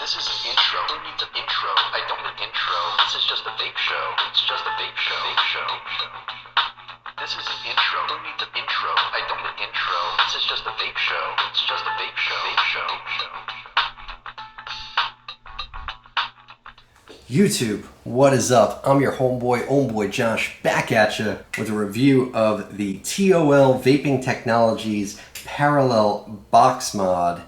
This is an intro. Who needs an intro? I don't need an intro. This is just a vape show. It's just a vape show. Vape show. This is an intro. Who needs an intro? I don't need an intro. This is just a vape show. It's just a vape show. Vape show. YouTube, what is up? I'm your homeboy Josh, back at you with a review of the T.O.L Vaping Technologies Parallel Box Mod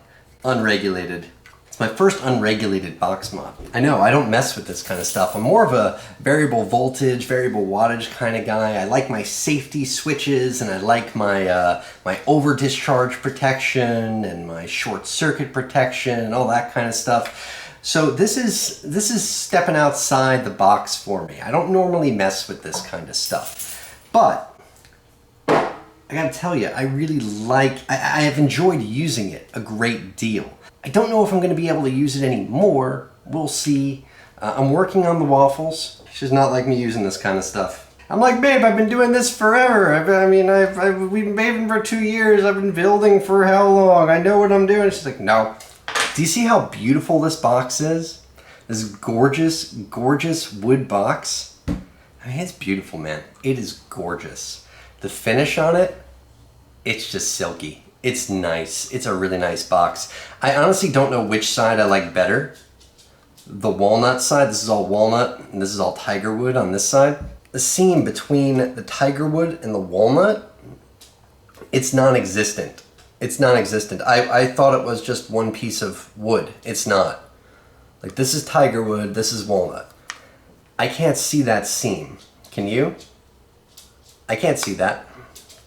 Unregulated. It's my first unregulated box mod. I know, I don't mess with this kind of stuff. I'm more of a variable voltage, variable wattage kind of guy. I like my safety switches, and I like my my over discharge protection and my short circuit protection and all that kind of stuff. So this is stepping outside the box for me. I don't normally mess with this kind of stuff, but I gotta tell you, I really like, I have enjoyed using it a great deal. I don't know if I'm going to be able to use it anymore. We'll see. I'm working on the Waffles. She's not like me using this kind of stuff. I'm like, babe, I've been doing this forever. We've been vaping for 2 years. I've been building for how long? I know what I'm doing. She's like, no. Do you see how beautiful this box is? This gorgeous, gorgeous wood box. I mean, it's beautiful, man. It is gorgeous. The finish on it, it's just silky. It's nice. It's a really nice box. I honestly don't know which side I like better. The walnut side, this is all walnut, and this is all tiger wood on this side. The seam between the tiger wood and the walnut, it's non-existent. It's non-existent. I thought it was just one piece of wood. It's not. Like, this is tiger wood, this is walnut. I can't see that seam. Can you? I can't see that.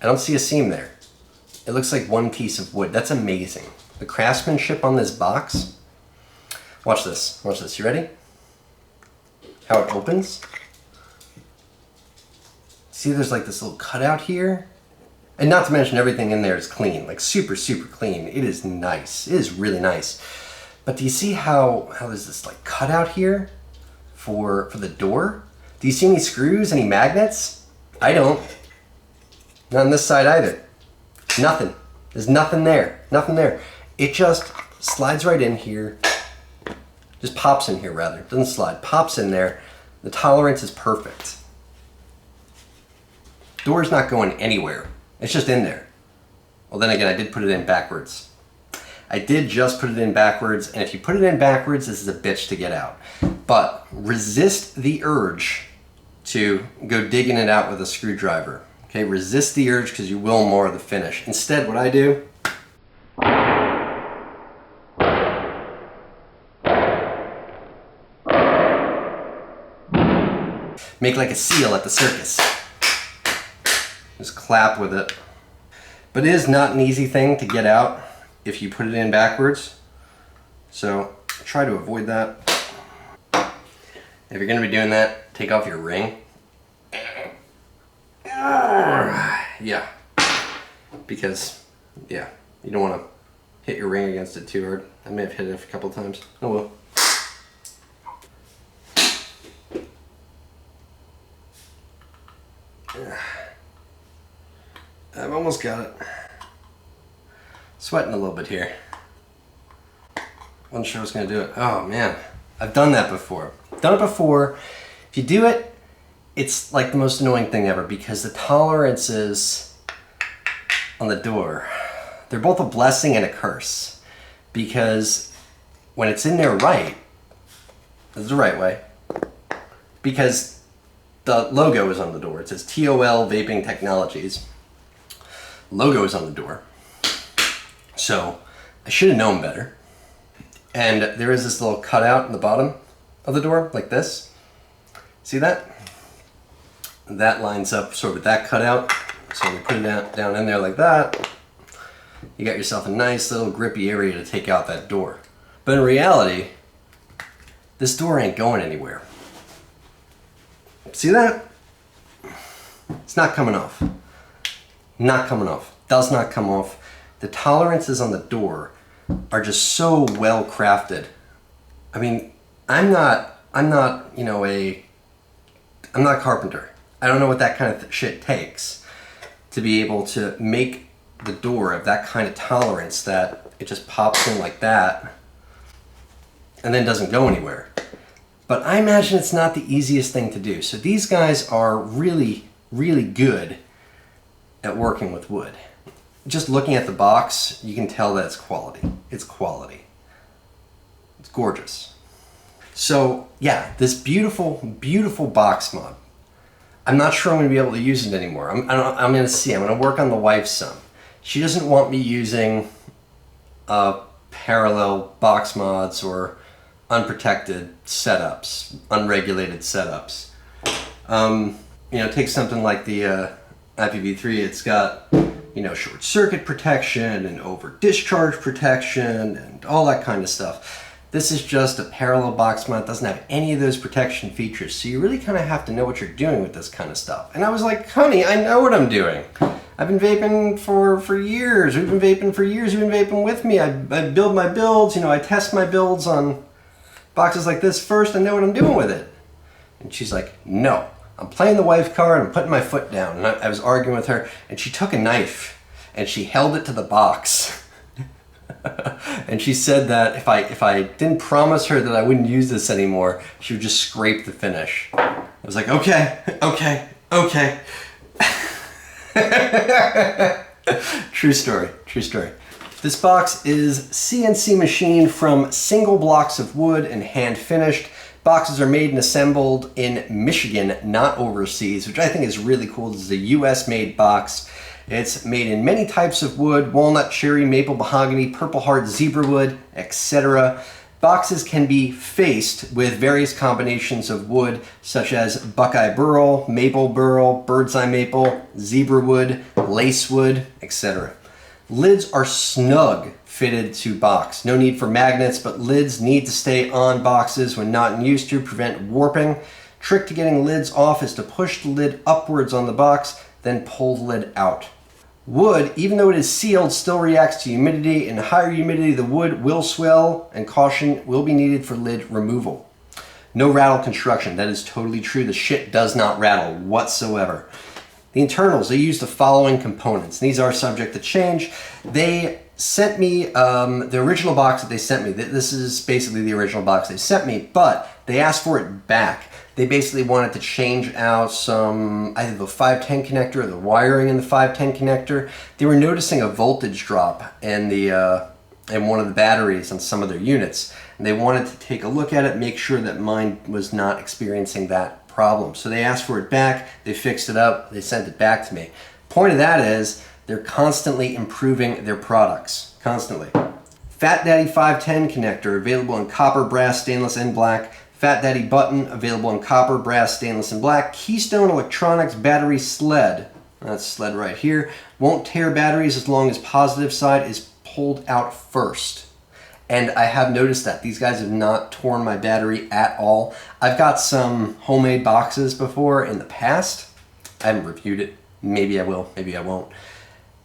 I don't see a seam there. It looks like one piece of wood. That's amazing. The craftsmanship on this box. Watch this. Watch this. You ready? How it opens. See, there's like this little cutout here. And not to mention everything in there is clean. Like super, super clean. It is nice. It is really nice. But do you see how there's this like cutout here for the door? Do you see any screws, any magnets? I don't. Not on this side either. Nothing. There's nothing there. Nothing there. It just slides right in here. Just pops in here, rather. Doesn't slide. Pops in there. The tolerance is perfect. Door's not going anywhere. It's just in there. Well, then again, I did put it in backwards. I did just put it in backwards, and if you put it in backwards, this is a bitch to get out. But resist the urge to go digging it out with a screwdriver. Okay, resist the urge because you will mar the finish. Instead, what I do, make like a seal at the circus. Just clap with it. But it is not an easy thing to get out if you put it in backwards. So try to avoid that. If you're going to be doing that, take off your ring. Yeah, because, yeah, you don't want to hit your ring against it too hard. I may have hit it a couple times. Oh well. I've almost got it. Sweating a little bit here. Wasn't sure I was going to do it. Oh man, I've done that before. Done it before. If you do it, it's like the most annoying thing ever because the tolerances on the door, they're both a blessing and a curse. Because when it's in there right, this is the right way, because the logo is on the door. It says T.O.L Vaping Technologies. Logo is on the door. So I should have known better. And there is this little cutout in the bottom of the door, like this. See that? That lines up sort of with that cutout. So you put it down in there like that. You got yourself a nice little grippy area to take out that door. But in reality, this door ain't going anywhere. See that? It's not coming off. Not coming off. Does not come off. The tolerances on the door are just so well crafted. I mean, I'm not, you know, I'm not a carpenter. I don't know what that kind of shit takes to be able to make the door of that kind of tolerance that it just pops in like that and then doesn't go anywhere. But I imagine it's not the easiest thing to do. So these guys are really, really good at working with wood. Just looking at the box, you can tell that it's quality. It's quality. It's gorgeous. So yeah, this beautiful, beautiful box mod. I'm not sure I'm going to be able to use it anymore. I'm going to see. I'm going to work on the wife some. She doesn't want me using parallel box mods or unprotected setups, unregulated setups. You know, take something like the IPv3. It's got, you know, short circuit protection and over discharge protection and all that kind of stuff. This is just a parallel box mod. It doesn't have any of those protection features, so you really kind of have to know what you're doing with this kind of stuff. And I was like, honey, I know what I'm doing. I've been vaping for years. We've been vaping for years. You've been vaping with me. I build my builds. You know, I test my builds on boxes like this first. I know what I'm doing with it. And she's like, no. I'm playing the wife card. I'm putting my foot down. And I was arguing with her, and she took a knife and she held it to the box. And she said that if I didn't promise her that I wouldn't use this anymore, she would just scrape the finish. I was like, okay. True story. This box is CNC machined from single blocks of wood and hand finished. Boxes are made and assembled in Michigan, not overseas, which I think is really cool. This is a US made box. It's made in many types of wood: walnut, cherry, maple, mahogany, purple heart, zebra wood, etc. Boxes can be faced with various combinations of wood, such as buckeye burl, maple burl, bird's eye maple, zebra wood, lace wood, etc. Lids are snug fitted to box. No need for magnets, but lids need to stay on boxes when not in use to prevent warping. Trick to getting lids off is to push the lid upwards on the box, then pull the lid out. Wood, even though it is sealed, still reacts to humidity. In higher humidity, the wood will swell, and caution will be needed for lid removal. No rattle construction. That is totally true. The shit does not rattle whatsoever. The internals, they use the following components. These are subject to change. They sent me the original box that they sent me. This is basically the original box they sent me, but they asked for it back. They basically wanted to change out some, either the 510 connector or the wiring in the 510 connector. They were noticing a voltage drop in one of the batteries on some of their units. And they wanted to take a look at it, make sure that mine was not experiencing that problem. So they asked for it back, they fixed it up, they sent it back to me. Point of that is, they're constantly improving their products, constantly. Fat Daddy 510 connector, available in copper, brass, stainless, and black. Fat Daddy button, available in copper, brass, stainless, and black. Keystone Electronics battery sled, that's sled right here, won't tear batteries as long as positive side is pulled out first. And I have noticed that these guys have not torn my battery at all. I've got some homemade boxes before in the past. I haven't reviewed it. Maybe I will, maybe I won't.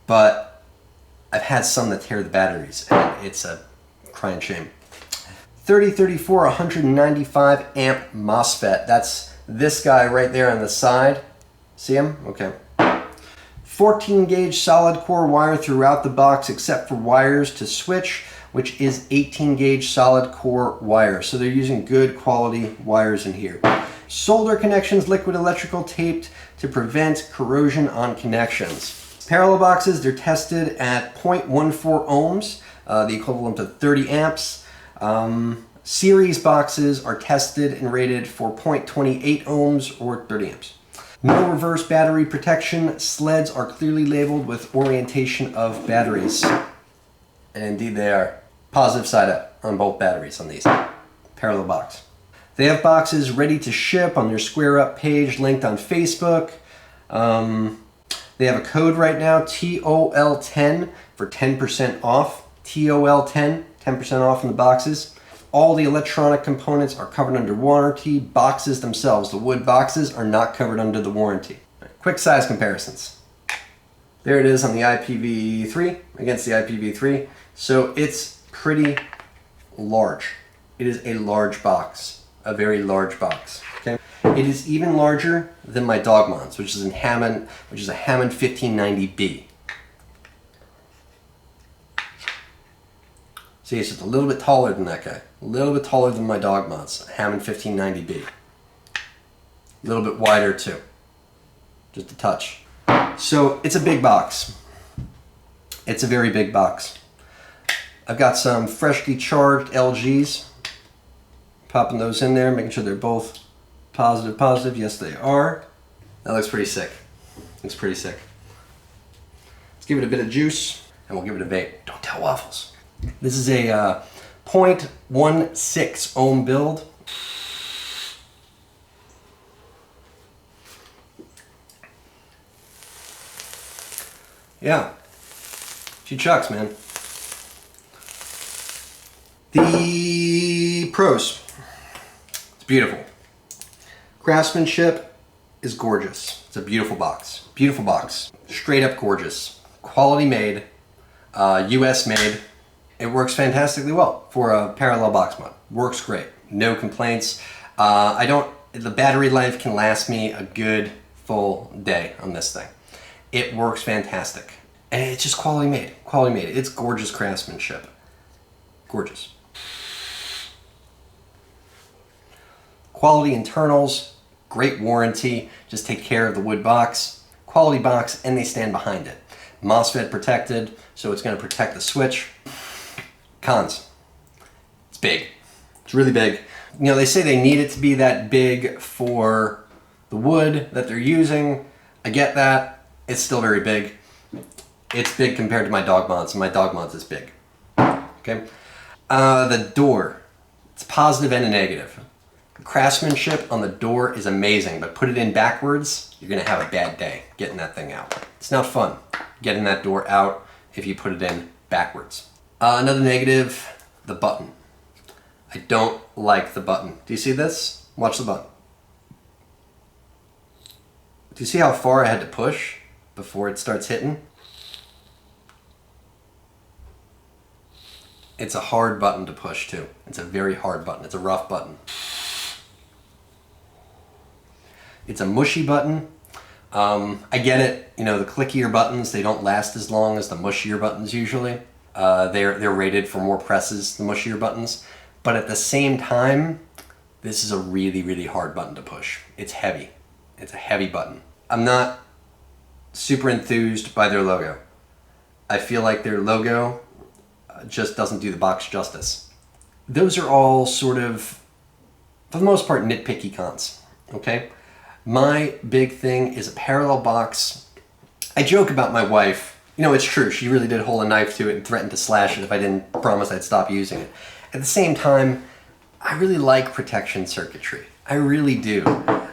But I've had some that tear the batteries, and it's a crying shame. 3034 195 amp MOSFET. That's this guy right there on the side. See him? Okay. 14 gauge solid core wire throughout the box except for wires to switch, which is 18 gauge solid core wire. So they're using good quality wires in here. Solder connections, liquid electrical taped to prevent corrosion on connections. Parallel boxes, they're tested at 0.14 ohms, the equivalent of 30 amps. Series boxes are tested and rated for 0.28 ohms or 30 amps. No reverse battery protection. Sleds are clearly labeled with orientation of batteries. And indeed they are. Positive side up on both batteries on these. Parallel box. They have boxes ready to ship on their Square Up page, linked on Facebook. They have a code right now, T.O.L 10 for 10% off. T.O.L 10, 10% off in the boxes. All the electronic components are covered under warranty. Boxes themselves, the wood boxes, are not covered under the warranty. Quick size comparisons. There it is on the IPv3 against the IPv3. So it's pretty large. It is a large box, a very large box. Okay. It is even larger than my Dogmons, which is a Hammond 1590B. See, it's just a little bit taller than that guy. A little bit taller than my dog mods, Hammond 1590B. A little bit wider too. Just a touch. So it's a big box. It's a very big box. I've got some freshly charged LGs. Popping those in there, making sure they're both positive, positive. Yes, they are. That looks pretty sick. Looks pretty sick. Let's give it a bit of juice and we'll give it a vape. Don't tell Waffles. This is a 0.16 ohm build. Yeah, she chucks, man. The pros. It's beautiful. Craftsmanship is gorgeous. It's a beautiful box. Beautiful box. Straight up gorgeous. Quality made. US made. It works fantastically well for a parallel box mod. Works great. No complaints. The battery life can last me a good full day on this thing. It works fantastic. And it's just quality made. Quality made. It's gorgeous craftsmanship. Gorgeous. Quality internals, great warranty. Just take care of the wood box. Quality box, and they stand behind it. MOSFET protected, so it's going to protect the switch. Cons. It's big. It's really big. You know, they say they need it to be that big for the wood that they're using. I get that. It's still very big. It's big compared to my dog mods, and my dog mods is big. Okay. The door. It's positive and a negative. The craftsmanship on the door is amazing, but put it in backwards, you're going to have a bad day getting that thing out. It's not fun getting that door out if you put it in backwards. Another negative, the button. I don't like the button. Do you see this? Watch the button. Do you see how far I had to push before it starts hitting? It's a hard button to push too. It's a very hard button. It's a rough button. It's a mushy button. I get it. You know, the clickier buttons, they don't last as long as the mushier buttons usually. They're rated for more presses, the mushier buttons. But at the same time, this is a really, really hard button to push. It's heavy. It's a heavy button. I'm not super enthused by their logo. I feel like their logo just doesn't do the box justice. Those are all sort of, for the most part, nitpicky cons, okay? My big thing is a parallel box. I joke about my wife. You know, it's true. She really did hold a knife to it and threatened to slash it if I didn't promise I'd stop using it. At the same time, I really like protection circuitry. I really do.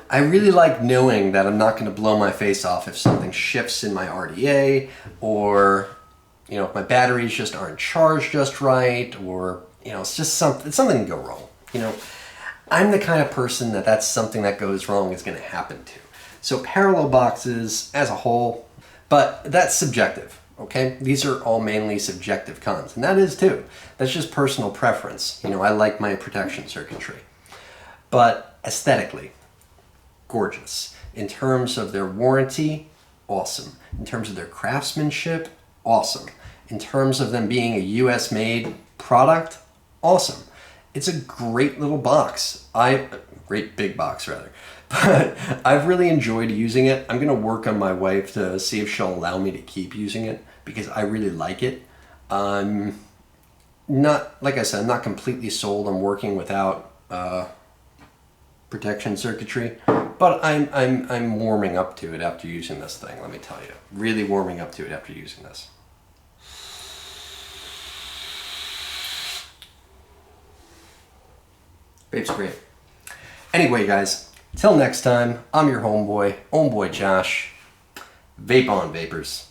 I really like knowing that I'm not going to blow my face off if something shifts in my RDA, or, you know, if my batteries just aren't charged just right, or, you know, it's just something can go wrong. You know, I'm the kind of person that's something that goes wrong is going to happen to. So parallel boxes as a whole, but that's subjective, okay? These are all mainly subjective cons, and that is too. That's just personal preference. You know, I like my protection circuitry. But aesthetically, gorgeous. In terms of their warranty, awesome. In terms of their craftsmanship, awesome. In terms of them being a US made product, awesome. It's a great little box. Great big box rather. But I've really enjoyed using it. I'm gonna work on my wife to see if she'll allow me to keep using it because I really like it. Not, like I said, I'm not completely sold on working without protection circuitry, but I'm warming up to it after using this thing, let me tell you. Really warming up to it after using this. Vape's great. Anyway, guys, till next time, I'm your homeboy Josh. Vape on, Vapers.